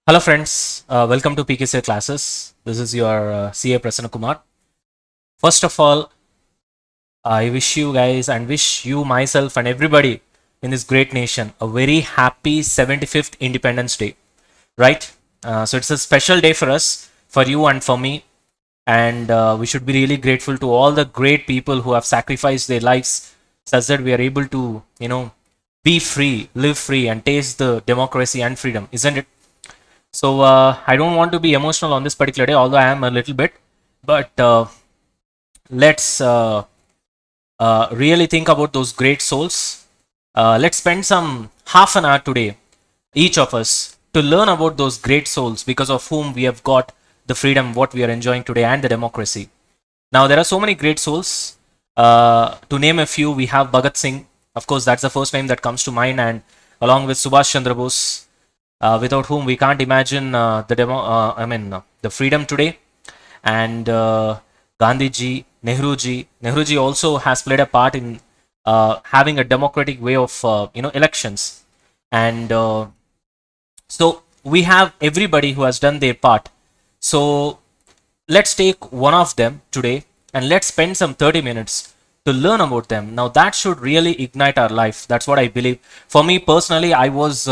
Hello friends, welcome to PKCA classes. This is your CA Prasanna Kumar. First of all, I wish you guys and wish you, myself, and everybody in this great nation a very happy 75th Independence Day. Right? So it's a special day for us, for you, and for me. And we should be really grateful to all the great people who have sacrificed their lives such that we are able to, be free, live free, and taste the democracy and freedom, isn't it? So I don't want to be emotional on this particular day, although I am a little bit. But let's really think about those great souls. Let's spend some half an hour today, each of us, to learn about those great souls because of whom we have got the freedom what we are enjoying today and the democracy. Now there are so many great souls. To name a few, we have Bhagat Singh. Of course, that's the first name that comes to mind, and along with Subhash Chandra Bose, without whom we can't imagine the freedom today. And Gandhi ji, Nehru ji. Nehru ji also has played a part in having a democratic way of elections. And so we have everybody who has done their part. So let's take one of them today and let's spend some 30 minutes to learn about them. Now that should really ignite our life. That's what I believe. For me personally, I was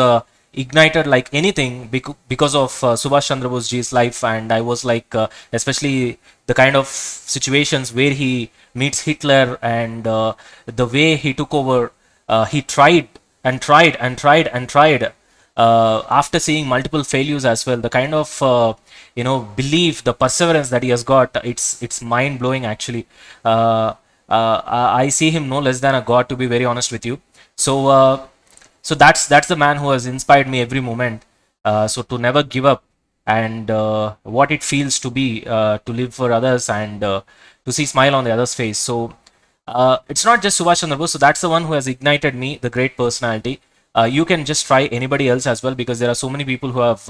ignited like anything because of Subhash Chandra Bose's life, and I was like, especially the kind of situations where he meets Hitler and the way he took over. He tried and tried and tried and tried. After seeing multiple failures as well, the kind of belief, the perseverance that he has got, it's mind blowing actually. I see him no less than a god, to be very honest with you. So that's the man who has inspired me every moment. So to never give up, and what it feels to be to live for others, and to see smile on the other's face. So it's not just Subhash Chandra Bose. So that's the one who has ignited me, the great personality. You can just try anybody else as well, because there are so many people who have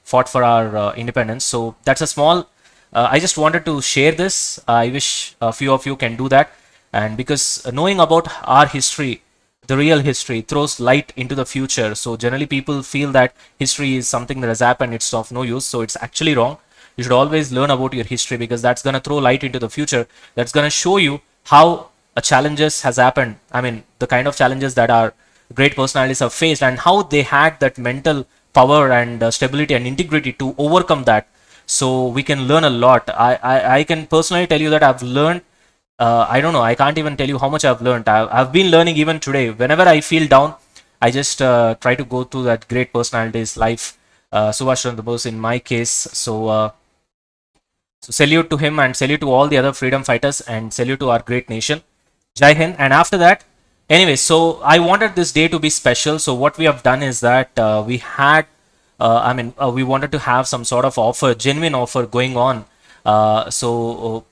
fought for our independence. So that's a small. I just wanted to share this. I wish a few of you can do that, and because knowing about our history, the real history, throws light into the future. So generally people feel that history is something that has happened, it's of no use. So it's actually wrong. You should always learn about your history, because that's going to throw light into the future. That's going to show you how a challenges has happened. I mean, the kind of challenges that our great personalities have faced, and how they had that mental power and stability and integrity to overcome that. So we can learn a lot. I can personally tell you that I've learned, I don't know, I can't even tell you how much I've learned. I've been learning even today. Whenever I feel down, I just try to go through that great personality's life, Subhash Chandra Bose in my case. So salute to him, and salute to all the other freedom fighters, and salute to our great nation. Jai Hind. And after that, anyway, so I wanted this day to be special. So what we have done is that we wanted to have some sort of offer, genuine offer going on. So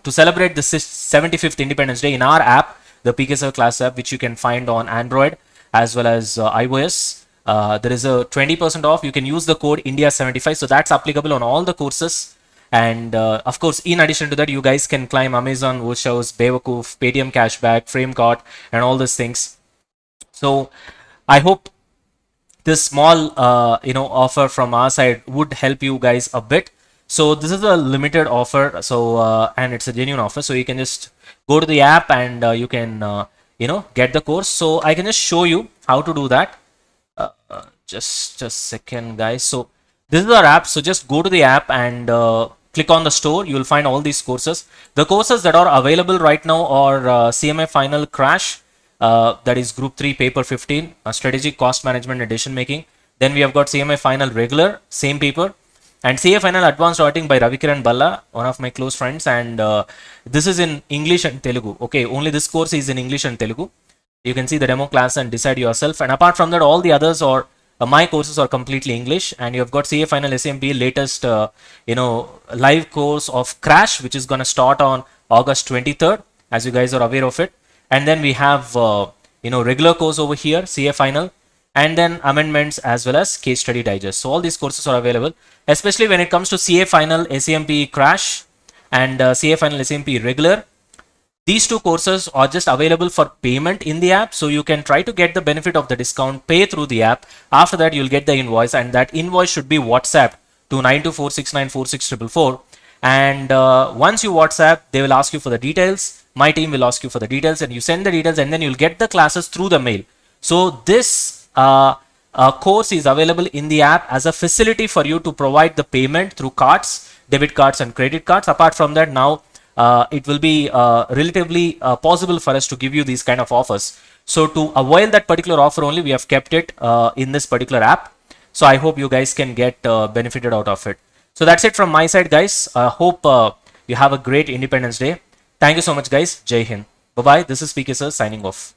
to celebrate the 75th Independence Day, in our app, the PKSL class app, which you can find on Android as well as iOS, there is a 20% off. You can use the code India75. So that's applicable on all the courses. And of course, in addition to that, you guys can climb Amazon, Wooshows, Bewakoof, Paytm Cashback, Framecart, and all these things. So I hope this small offer from our side would help you guys a bit. So this is a limited offer, so and it's a genuine offer. So you can just go to the app, and you can get the course. So I can just show you how to do that. Just a second, guys. So this is our app. So just go to the app and click on the store. You will find all these courses. The courses that are available right now are CMA Final Crash, that is Group 3 Paper 15, Strategic Cost Management and Decision Making. Then we have got CMA Final Regular, same paper, and CA Final Advanced Auditing by Ravikiran Balla, one of my close friends. And this is in English and Telugu. Okay, only this course is in English and Telugu. You can see the demo class and decide yourself. And apart from that, all the others are my courses are completely English. And you have got CA Final SMP latest live course of Crash, which is going to start on August 23rd, as you guys are aware of it. And then we have regular course over here, CA Final, and then amendments as well as case study digest. So all these courses are available, especially when it comes to CA Final SMP Crash and CA Final SMP Regular. These two courses are just available for payment in the app, so you can try to get the benefit of the discount, pay through the app. After that, you'll get the invoice, and that invoice should be WhatsApp to 9246946444. And once you WhatsApp, they will ask you for the details. My team will ask you for the details, and you send the details, and then you'll get the classes through the mail. So this course is available in the app as a facility for you to provide the payment through cards, debit cards and credit cards. Apart from that, now it will be relatively possible for us to give you these kind of offers. So to avail that particular offer only, we have kept it in this particular app. So I hope you guys can get benefited out of it. So that's it from my side, guys. I hope you have a great Independence Day. Thank you so much, guys. Jai Hind. Bye bye. This is PK Sir signing off.